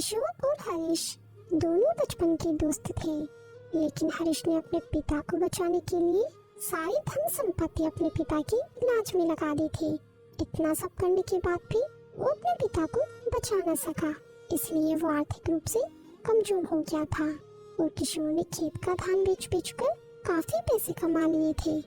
किशोर और हरीश दोनों बचपन के दोस्त थे, लेकिन हरीश ने अपने पिता को बचाने के लिए सारी धन संपत्ति अपने पिता की इलाज में लगा दी थी। इतना सब करने के बाद भी वो अपने पिता को बचा न सका, इसलिए वो आर्थिक रूप से कमजोर हो गया था और किशोर ने खेत का धान बेच कर काफी पैसे कमा लिए थे।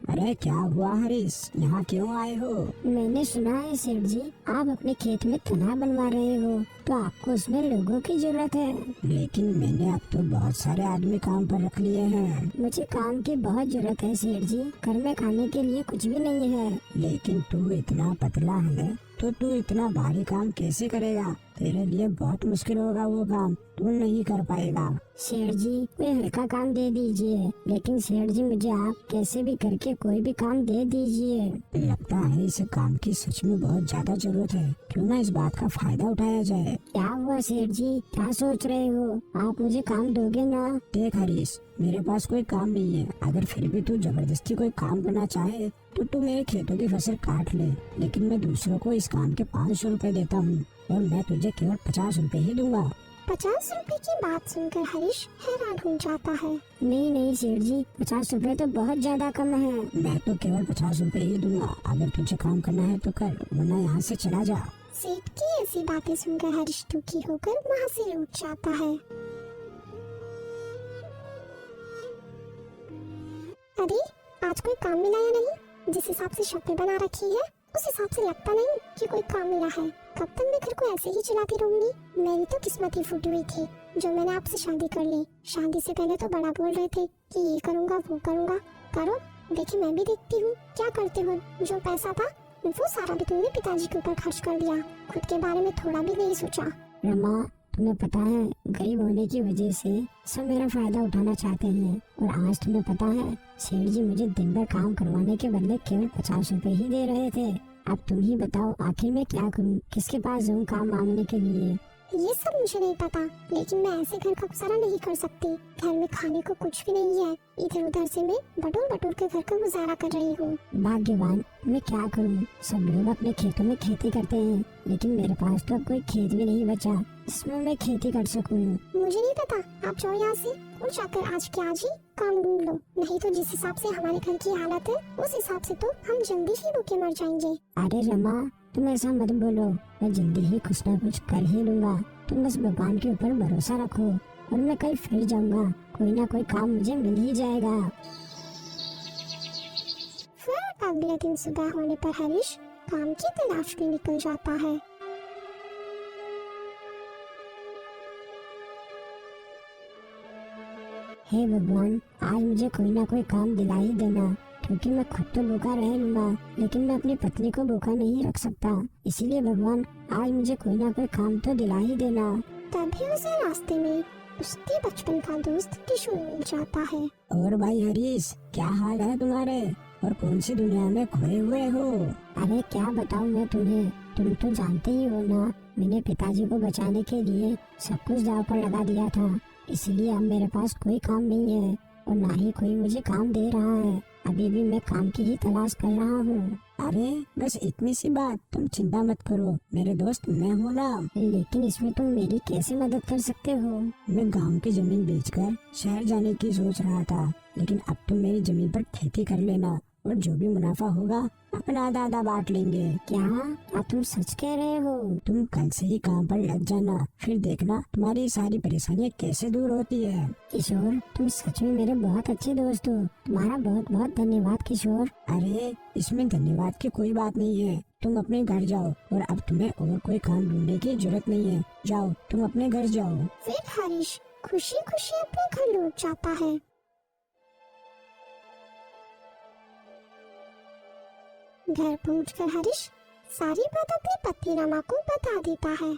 अरे क्या हुआ हरीश, यहाँ क्यों आए हो? मैंने सुना है सेठ जी, आप अपने खेत में तना बनवा रहे हो, तो आपको उसमें लोगों की जरूरत है। लेकिन मैंने अब तो बहुत सारे आदमी काम पर रख लिए हैं। मुझे काम की बहुत जरूरत है सेठ जी, घर में खाने के लिए कुछ भी नहीं है। लेकिन तू इतना पतला है तो तू इतना भारी काम कैसे करेगा? तेरे लिए बहुत मुश्किल होगा वो काम, तू नहीं कर पाएगा। सेठ जी कोई हल्का काम दे दीजिए, लेकिन सेठ जी मुझे आप कैसे भी करके कोई भी काम दे दीजिए। लगता है इस काम की सच में बहुत ज्यादा जरूरत है, क्यों ना इस बात का फायदा उठाया जाए। क्या हुआ सेठ जी, क्या सोच रहे हो? आप मुझे काम दोगे ना? देख हरीश, मेरे पास कोई काम नहीं है, अगर फिर भी तू जबरदस्ती कोई काम करना चाहे तो तू मेरे खेतों की फसल काट ले, लेकिन मैं दूसरों को इस काम के 500 रुपए देता हूँ और मैं तुझे केवल 50 रुपए ही दूंगा। 50 रुपए की बात सुनकर हरीश हैरान हो जाता है। नहीं नहीं सेठ जी, 50 रुपए तो बहुत ज्यादा कम है। मैं तो केवल 50 रुपए ही दूंगा, अगर तुझे काम करना है तो कर, वरना यहाँ से चला जा। सेठ की ऐसी बातें सुनकर हरीश दुखी होकर वहाँ से उठ जाता है। अरे आज कोई काम मिला या नहीं? जिस हिसाब से शक्ल बना रखी है उस हिसाब से लगता नहीं कि कोई काम मिला है। कब तक मैं घर को ऐसे ही चलाती रहूंगी? मेरी तो किस्मत ही फूटी हुई थी जो मैंने आपसे शादी कर ली। शादी से पहले तो बड़ा बोल रहे थे कि ये करूंगा वो करूंगा, करो देखिए मैं भी देखती हूँ क्या करते हो। जो पैसा था वो सारा भी तुमने पिताजी के ऊपर खर्च कर दिया, खुद के बारे में थोड़ा भी नहीं सोचा। रमा तुम्हें पता है, गरीब होने की वजह से सब मेरा फायदा उठाना चाहते हैं, और आज तुम्हें पता है सेठ जी मुझे दिन भर काम करवाने के बदले केवल 50 रुपए ही दे रहे थे। अब तुम ही बताओ आखिर मैं क्या करूं, किसके पास जाऊं काम मांगने के लिए? ये सब मुझे नहीं पता, लेकिन मैं ऐसे घर का गुजारा नहीं कर सकती। घर में खाने को कुछ भी नहीं है, इधर उधर से मैं बटोर के घर का गुजारा कर रही हूँ। भाग्यवान, मैं क्या करूँ, सब लोग अपने खेतों में खेती करते हैं, लेकिन मेरे पास तो अब कोई खेत भी नहीं बचा जिसमें मैं खेती कर सकूँ। मुझे नहीं पता, आप जाओ यहाँ से और जाकर आज के आज ही काम ढूंढ लो, नहीं तो जिस हिसाब से हमारे घर की हालत है उस हिसाब से तो हम जल्दी ही भूखे मर जाएंगे। अरे रमा तुम ऐसा मत बोलो, मैं जल्दी ही कुछ न कुछ कर ही लूंगा। तुम बस भगवान के ऊपर भरोसा रखो और मैं कहीं फिर जाऊंगा, कोई ना कोई काम मुझे मिल ही जाएगा। फिर अगले दिन सुबह होने पर हरीश काम की तलाश में निकल जाता है। हे भगवान, आज मुझे कोई ना कोई काम दिला ही देना, क्योंकि मैं खुद तो भूखा रह लूंगा, लेकिन मैं अपनी पत्नी को भूखा नहीं रख सकता। इसीलिए भगवान आज मुझे कोई ना कोई काम तो दिला ही देना। तभी उसे रास्ते में उसके बचपन का दोस्त किशोर मिल जाता है। और भाई हरीश, क्या हाल है तुम्हारे और कौन सी दुनिया में खोए हुए हो? अरे क्या बताऊं मैं तुम्हें, तुम तो जानते ही हो ना, मैंने पिताजी को बचाने के लिए सब कुछ दांव पर लगा दिया था, इसलिए अब मेरे पास कोई काम नहीं है और ना ही कोई मुझे काम दे रहा है। अभी भी मैं काम की ही तलाश कर रहा हूँ। अरे बस इतनी सी बात, तुम चिंता मत करो, मेरे दोस्त मैं हूँ ना। लेकिन इसमें तुम मेरी कैसे मदद कर सकते हो? मैं गांव की जमीन बेचकर शहर जाने की सोच रहा था, लेकिन अब तुम मेरी जमीन पर खेती कर लेना और जो भी मुनाफा होगा अपना आधा बांट लेंगे। क्या तुम सच कह रहे हो? तुम कल से ही काम पर लग जाना, फिर देखना तुम्हारी सारी परेशानियाँ कैसे दूर होती है। किशोर तुम सच में मेरे बहुत अच्छे दोस्त हो, तुम्हारा बहुत बहुत धन्यवाद किशोर। अरे इसमें धन्यवाद की कोई बात नहीं है, तुम अपने घर जाओ और अब तुम्हें और कोई काम ढूंढने की जरूरत नहीं है, जाओ तुम अपने घर जाओ। फिर हरीश खुशी खुशी अपने घर लौट जाता है। घर पहुंचकर हरीश सारी बात अपनी पत्नी रमा को बता देता है।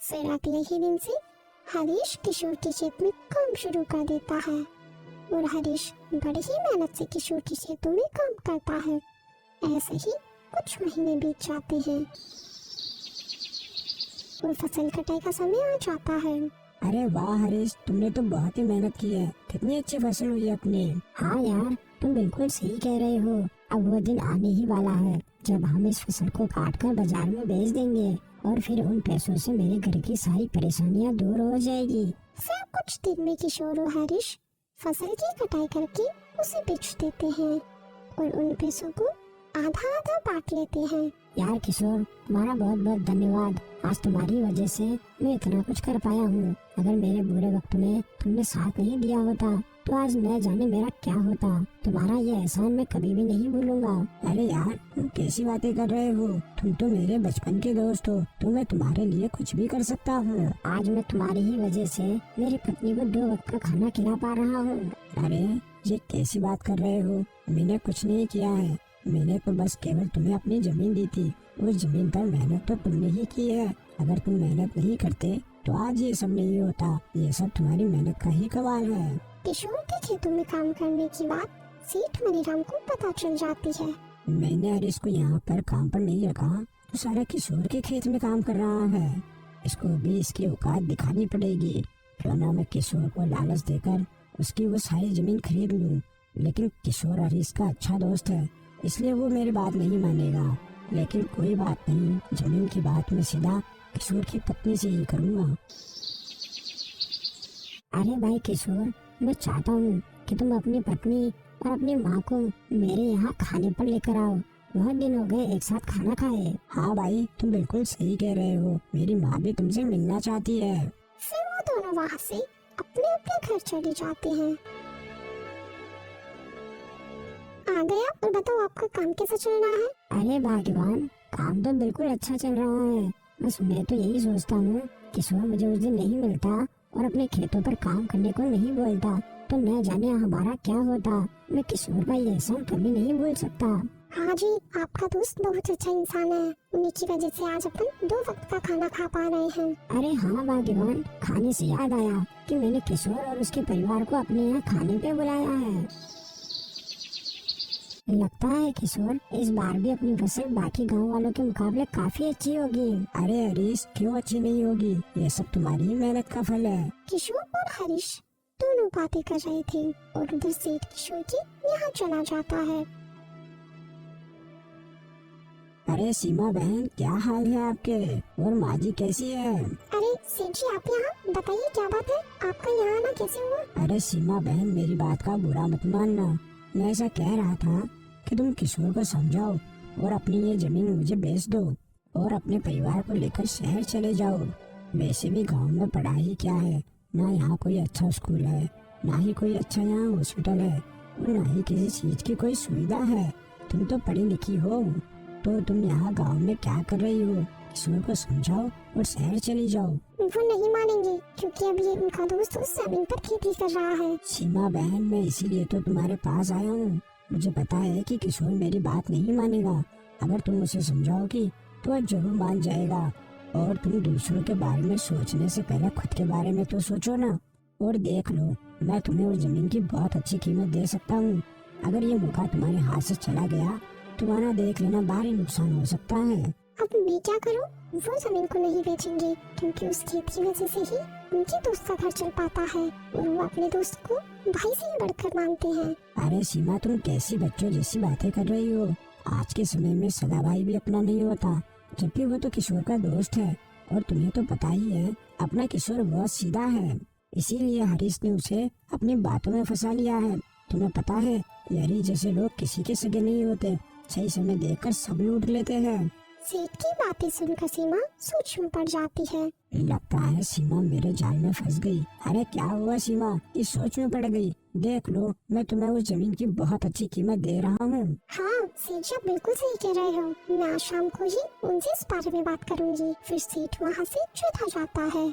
फिर अगले ही दिन से हरीश किशोर के खेत में काम शुरू कर देता है और हरीश बड़ी ही मेहनत से किशोर के खेतों में काम करता है। ऐसे ही कुछ महीने बीत जाते हैं और फसल कटाई का समय आ जाता है। अरे वाह हरीश, तुमने तो बहुत ही मेहनत की है, कितनी अच्छी फसल हुई है अपनी। हाँ यार, तुम बिल्कुल सही कह रहे हो। अब वो दिन आने ही वाला है जब हम इस फसल को काट कर बाजार में बेच देंगे और फिर उन पैसों से मेरे घर की सारी परेशानियां दूर हो जाएगी। फिर कुछ दिन में किशोर और हरीश फसल की कटाई करके उसे बेच देते हैं और उन पैसों को आधा आधा बांट लेते हैं। यार किशोर, तुम्हारा बहुत बहुत धन्यवाद। आज तुम्हारी वजह से मैं इतना कुछ कर पाया हूँ। अगर मेरे बुरे वक्त में तुमने साथ नहीं दिया होता तो आज न जाने मेरा क्या होता। तुम्हारा ये एहसान मैं कभी भी नहीं भूलूंगा। अरे यार, तुम कैसी बातें कर रहे हो? तुम तो मेरे बचपन के दोस्त हो, तो मैं तुम्हारे लिए कुछ भी कर सकता हूँ। आज मैं तुम्हारी ही वजह से मेरी पत्नी को 2 वक्त का खाना खिला पा रहा हूँ। अरे ये कैसी बात कर रहे हो? मैंने कुछ नहीं किया है। मैंने तो बस केवल तुम्हें अपनी जमीन दी थी। उस जमीन पर मेहनत तो तुमने ही की है। अगर तुम मेहनत नहीं करते तो आज ये सब नहीं होता। ये सब तुम्हारी मेहनत का ही कमाल है। किशोर के खेतों में काम करने की बात सेठ मनीराम को पता चल जाती है। मैंने हरीश को यहाँ पर काम पर नहीं रखा तो सारा किशोर के खेत में काम कर रहा है। इसको भी इसकी औकात दिखानी पड़ेगी। क्यों ना मैं किशोर को लालच देकर उसकी वो सारी जमीन खरीद लूं। लेकिन किशोर हरीश का अच्छा दोस्त है, इसलिए वो मेरी बात नहीं मानेगा। लेकिन कोई बात नहीं, जमीन की बात मैं सीधा किशोर की पत्नी से ही करूँगा। अरे भाई किशोर, मैं चाहता हूँ कि तुम अपनी पत्नी और अपनी माँ को मेरे यहाँ खाने पर लेकर आओ। बहुत दिन हो गए एक साथ खाना खाए। हाँ भाई, तुम बिल्कुल सही कह रहे हो। मेरी माँ भी तुमसे मिलना चाहती है। फिर वो दोनों वहाँ से अपने अपने घर चले जाते हैं। आ गया और बताओ आपका काम कैसा चल रहा है? अरे भाग्यवान, काम तो बिल्कुल अच्छा चल रहा है। बस मैं तो यही सोचता हूँ किशोर मुझे उस दिन नहीं मिलता और अपने खेतों पर काम करने को नहीं बोलता तो न जाने हमारा क्या होता। मैं किशोर का ये एहसान कभी नहीं भूल सकता। हाँ जी, आपका दोस्त बहुत अच्छा इंसान है। उन्हीं की वजह से आज अपन 2 वक्त का खाना खा पा रहे हैं। अरे हाँ भाग्यवान, खाने से याद आया कि मैंने किशोर और उसके परिवार को अपने यहाँ खाने पे बुलाया है। लगता है किशोर इस बार भी अपनी फसल बाकी गांव वालों के मुकाबले काफी अच्छी होगी। अरे हरीश, क्यों अच्छी नहीं होगी? ये सब तुम्हारी मेहनत का फल है। किशोर और हरीश दोनों बातें कर रहे थे और उधर सेठ किशोर जी यहाँ चला जाता है। अरे सीमा बहन, क्या हाल है आपके? और माँ जी कैसी है? अरे सेठ जी, आप यहाँ बताइए क्या बात है? आपका यहाँ आना कैसे हुआ? अरे सीमा बहन, मेरी बात का बुरा मत मानना। मैं ऐसा कह रहा था कि तुम किशोर को समझाओ और अपनी ये जमीन मुझे बेच दो और अपने परिवार को लेकर शहर चले जाओ। वैसे भी गांव में पढ़ाई क्या है, ना यहाँ कोई अच्छा स्कूल है, ना ही कोई अच्छा यहाँ हॉस्पिटल है और ना ही किसी चीज की कोई सुविधा है। तुम तो पढ़ी लिखी हो, तो तुम यहाँ गांव में क्या कर रही हो? किशोर को समझाओ और शहर चली जाओ। वो नहीं मानेंगे क्योंकि अभी उनका दोस्त उस जमीन पर खेती कर रहा है। सीमा बहन, मैं इसीलिए तो तुम्हारे पास आया हूँ। मुझे पता है कि किशोर मेरी बात नहीं मानेगा। अगर तुम उसे समझाओगी तो वह जरूर मान जाएगा। और तुम दूसरों के बारे में सोचने से पहले खुद के बारे में तो सोचो ना। और देख लो, मैं तुम्हें उस जमीन की बहुत अच्छी कीमत दे सकता हूँ। अगर ये मौका तुम्हारे हाथ से चला गया, तुम्हारा देख लेना भारी नुकसान हो सकता है। अब मैं क्या करूं? वो जमीन को नहीं बेचेंगे क्योंकि उस खेत की वजह से ही उनके दोस्त का घर चल पाता है और वो अपने दोस्त को भाई से ही बढ़कर मानते हैं। अरे सीमा, तुम कैसी बच्चों जैसी बातें कर रही हो? आज के समय में सगा भाई भी अपना नहीं होता, जबकि वो तो किशोर का दोस्त है। और तुम्हें तो पता ही है, अपना किशोर बहुत सीधा है, इसीलिए हरीश ने उसे अपनी बातों में फंसा लिया है। तुम्हें पता है, ये हरीश जैसे लोग किसी के सगे नहीं होते, सही समय देखकर सब लूट लेते हैं। सेठ की बातें सुनकर सीमा सोच में पड़ जाती है। लगता है सीमा मेरे जाल में फंस गई। अरे क्या हुआ सीमा, ये सोच में पड़ गई? देख लो, मैं तुम्हें उस जमीन की बहुत अच्छी कीमत दे रहा हूँ। हाँ सेठ जी, आप बिल्कुल सही कह रहे हो। मैं आज शाम को ही उनसे इस बारे में बात करूंगी। फिर सेठ वहाँ से चला जाता है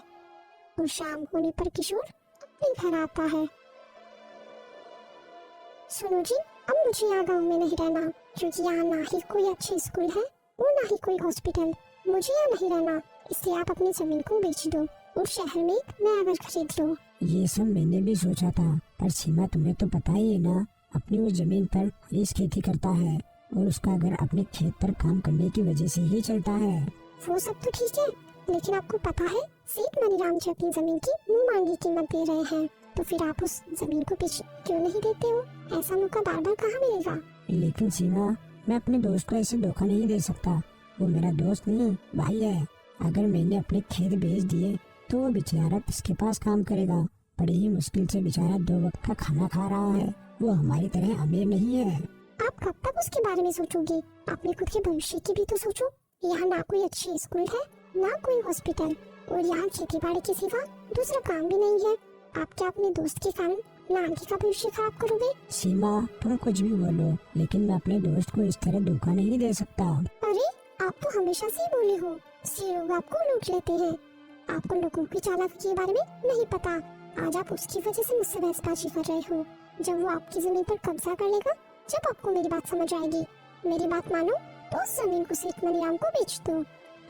और शाम होने पर किशोर अपने घर आता है। सुनो जी, अब मुझे यहाँ गाँव में नहीं रहना क्योंकि यहाँ ना ही कोई अच्छे स्कूल है और ना ही कोई हॉस्पिटल। मुझे यहाँ नहीं रहना, इसलिए आप अपनी जमीन को बेच दो और शहर में एक नया घर खरीद लो। ये सब मैंने भी सोचा था, पर सीमा तुम्हें तो पता ही है ना, अपनी उस जमीन पर हरीश खेती करता है और उसका घर अपने खेत पर काम करने की वजह से ही चलता है। वो सब तो ठीक है, लेकिन आपको पता है सेठ मनीराम जी अपनी जमीन की मुंह मांगी कीमत दे रहे हैं तो फिर आप उस जमीन को बेच क्यों नहीं देते हो? ऐसा मौका बार बार कहाँ मिलेगा? लेकिन सीमा, मैं अपने दोस्त को ऐसे धोखा नहीं दे सकता। वो मेरा दोस्त नहीं भाई है। अगर मैंने अपने खेत बेच दिए तो वो बेचारा किसके पास काम करेगा? बड़ी ही मुश्किल से बेचारा 2 वक्त का खाना खा रहा है। वो हमारी तरह अमीर नहीं है। आप कब तक उसके बारे में सोचोगे? अपने खुद के भविष्य की भी तो सोचो। यहाँ ना कोई अच्छी स्कूल है, ना कोई हॉस्पिटल, और यहाँ खेती बाड़ी के सिवा दूसरा काम भी नहीं है। आप क्या अपने दोस्त के कारण नानी का भविष्य खराब करोगे? सीमा, तुम कुछ भी बोलो, लेकिन मैं अपने दोस्त को इस तरह धोखा नहीं दे सकता। अरे, आप तो हमेशा से ही बोले हो, से लोग आपको लूट लेते हैं। आपको लोगों की चालाकी के बारे में नहीं पता। आज आप उसकी वजह से मुझसे बहसबाजी कर रहे हो। जब वो आपकी जमीन पर कब्जा कर लेगा, जब आपको मेरी बात समझ आएगी, मेरी बात मानो तो उस जमीन को सेठ मनीराम को बेच दो।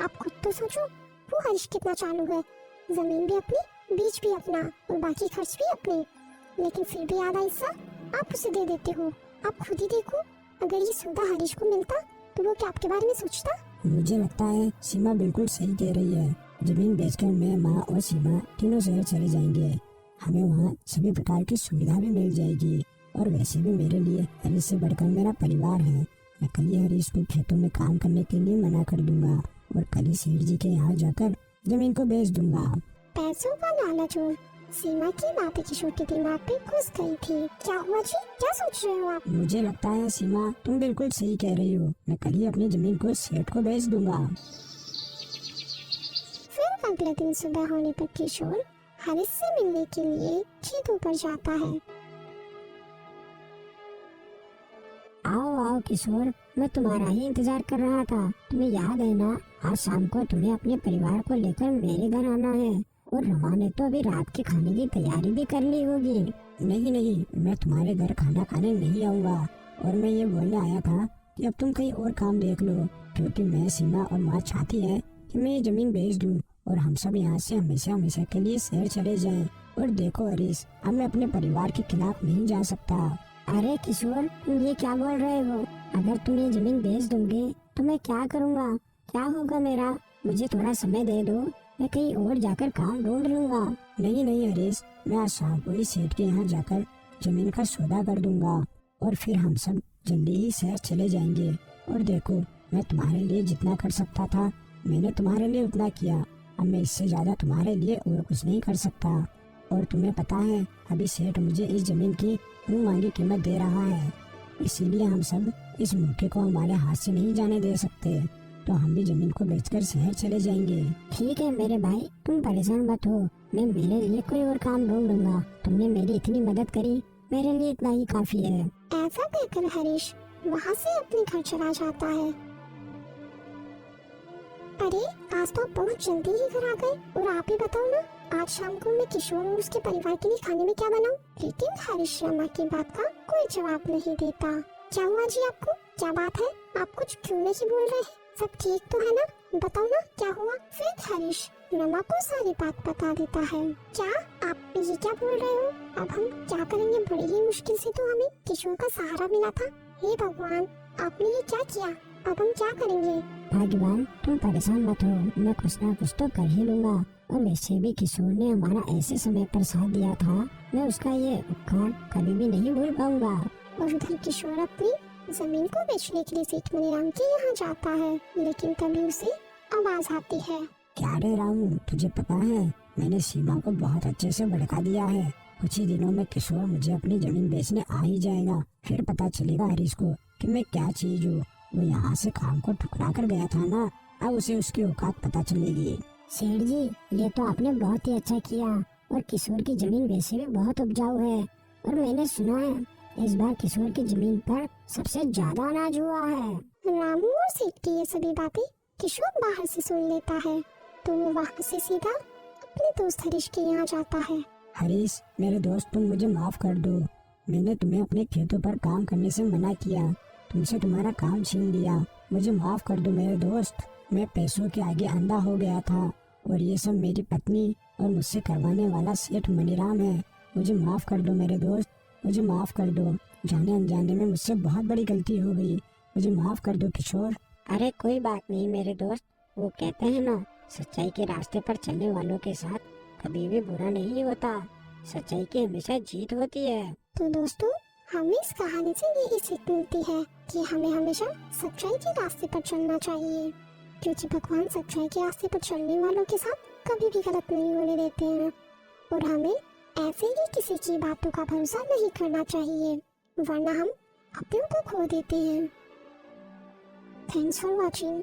आप खुद तो सोचो, वो हरीश कितना चालू है। जमीन भी अपनी, बीज भी अपना, और बाकी खर्च भी अपने, लेकिन फिर भी आधा हिस्सा आप उसे दे देते हो। आप खुद ही देखो, अगर ये सौदा हरीश को मिलता तो वो क्या आपके बारे में सोचता? मुझे लगता है सीमा बिल्कुल सही कह रही है। जमीन बेचकर मैं, माँ और सीमा तीनों शहर चले जाएंगे। हमें वहाँ सभी प्रकार की सुविधा भी मिल जाएगी। और वैसे भी मेरे लिए हरीश से बढ़कर मेरा परिवार है। मैं कल ही हरीश को खेतों में काम करने के लिए मना कर दूंगा और कल ही सेठ जी के यहाँ जाकर जमीन को बेच दूंगा। पैसों का लालच और सीमा की बातें किशोर के दिमाग पे घुस गई थी। क्या हुआ जी? क्या सोच रहे हो आप? मुझे लगता है सीमा, तुम बिल्कुल सही कह रही हो। मैं कल ही अपनी जमीन को सेठ को बेच दूंगा। फिर अगले दिन सुबह होने पर किशोर हरीश से मिलने के लिए खेतों पर जाता है। आओ आओ किशोर, मैं तुम्हारा ही इंतजार कर रहा था। तुम्हें याद है ना, आज शाम को तुम्हें अपने परिवार को लेकर मेरे घर आना है। और रमा ने तो अभी रात के खाने की तैयारी भी कर ली होगी। नहीं नहीं, मैं तुम्हारे घर खाना खाने नहीं आऊंगा। और मैं ये बोलने आया था कि अब तुम कहीं और काम देख लो, क्योंकि मैं, सीमा और माँ चाहती है कि मैं ये जमीन बेच दूं और हम सब यहाँ से हमेशा हमेशा के लिए शहर चले जाएं। और देखो हरीश, अब मैं अपने परिवार के खिलाफ नहीं जा सकता। अरे किशोर, तुम ये क्या बोल रहे हो? अगर तुम ये जमीन बेच दोगे तो मैं क्या करूँगा? क्या होगा मेरा? मुझे थोड़ा समय दे दो, मैं कहीं और जाकर काम ढूंढ लूंगा। नहीं नहीं हरीश, मैं आज शाम को ही सेठ के यहाँ जाकर जमीन का सौदा कर दूंगा और फिर हम सब जल्दी ही शहर चले जाएंगे। और देखो, मैं तुम्हारे लिए जितना कर सकता था मैंने तुम्हारे लिए उतना किया। अब मैं इससे ज्यादा तुम्हारे लिए और कुछ नहीं कर सकता। और तुम्हें पता है, अभी सेठ मुझे इस जमीन की मुँह मांगी कीमत दे रहा है। इसीलिए हम सब इस मौके को हमारे हाथ से नहीं जाने दे सकते। तो हम भी जमीन को बेचकर शहर चले जाएंगे। ठीक है मेरे भाई, तुम परेशान मत हो। मैं मेरे लिए कोई और काम ढूंढ लूंगा। तुमने मेरी इतनी मदद करी, मेरे लिए इतना ही काफी है। ऐसा कहकर हरीश वहाँ से अपने घर चला जाता है। अरे, आज तो आप बहुत जल्दी ही घर आ गए। और आप ही बताओ ना, आज शाम को मैं किशोर और उसके परिवार के लिए खाने में क्या बनाऊं? लेकिन हरीश रमा की बात का कोई जवाब नहीं देता। क्या हुआ जी आपको? क्या बात है? आप कुछ क्यों नहीं बोल रहे? सब ठीक तो है ना? बताओ ना क्या हुआ? फिर हरीश रमा को सारी बात बता देता है। क्या आप ये क्या बोल रहे हो? अब हम क्या करेंगे? बड़ी ही मुश्किल से तो हमें किशोर का सहारा मिला था। हे भगवान, आपने ये क्या किया? अब हम क्या करेंगे? भगवान, तुम परेशान मत हो, मैं कुछ ना कुछ तो कर ही लूंगा। और वैसे भी किशोर ने हमारा ऐसे समय पर साथ दिया था, मैं उसका ये उपकार कभी भी नहीं भूल पाऊंगा। और उधर किशोर अपनी जमीन को बेचने के लिए सेठ मनीराम के यहाँ जाता है, लेकिन तभी उसे आवाज आती है। क्या रे रामू, तुझे पता है मैंने सीमा को बहुत अच्छे से भड़का दिया है। कुछ ही दिनों में किशोर मुझे अपनी जमीन बेचने आ ही जाएगा। फिर पता चलेगा हरीश को कि मैं क्या चीज हूँ। वो यहाँ से काम को ठुकरा कर गया था ना, अब उसे उसकी औकात पता चलेगी। सेठ जी, ये तो आपने बहुत ही अच्छा किया। और किशोर की जमीन वैसे भी बहुत उपजाऊ है। और मैंने सुना है इस बार किशोर की जमीन पर सबसे ज्यादा अनाज हुआ है। रामू और सेठ की ये सभी बातें किशोर बाहर से सुन लेता है, तो वो वहाँ से सीधा अपने दोस्त हरीश के यहाँ जाता है। हरीश, मेरे दोस्त, तुम मुझे माफ कर दो। मैंने तुम्हें अपने खेतों पर काम करने से मना किया, तुमसे तुम्हारा काम छीन लिया। मुझे माफ कर दो मेरे दोस्त। मैं पैसों के आगे अंधा हो गया था और ये सब मेरी पत्नी और मुझसे करवाने वाला सेठ मनीराम है। मुझे माफ कर दो मेरे दोस्त, मुझे माफ कर दो। जाने अनजाने में मुझसे बहुत बड़ी गलती हो गई, मुझे माफ कर दो किशोर। अरे कोई बात नहीं मेरे दोस्त, वो कहते हैं ना, सच्चाई के रास्ते पर चलने वालों के साथ कभी भी बुरा नहीं होता। सच्चाई की हमेशा जीत होती है। तो दोस्तों, हमें इस कहानी से यही सीख मिलती है कि हमें हमेशा सच्चाई के रास्ते पर चलना चाहिए, क्योंकि भगवान सच्चाई के रास्ते पर चलने वालों के साथ कभी भी गलत नहीं होने देते हैं। और हमें ऐसे ही किसी की बातों का भरोसा नहीं करना चाहिए, वरना हम अपनों को खो देते हैं। Thanks for watching.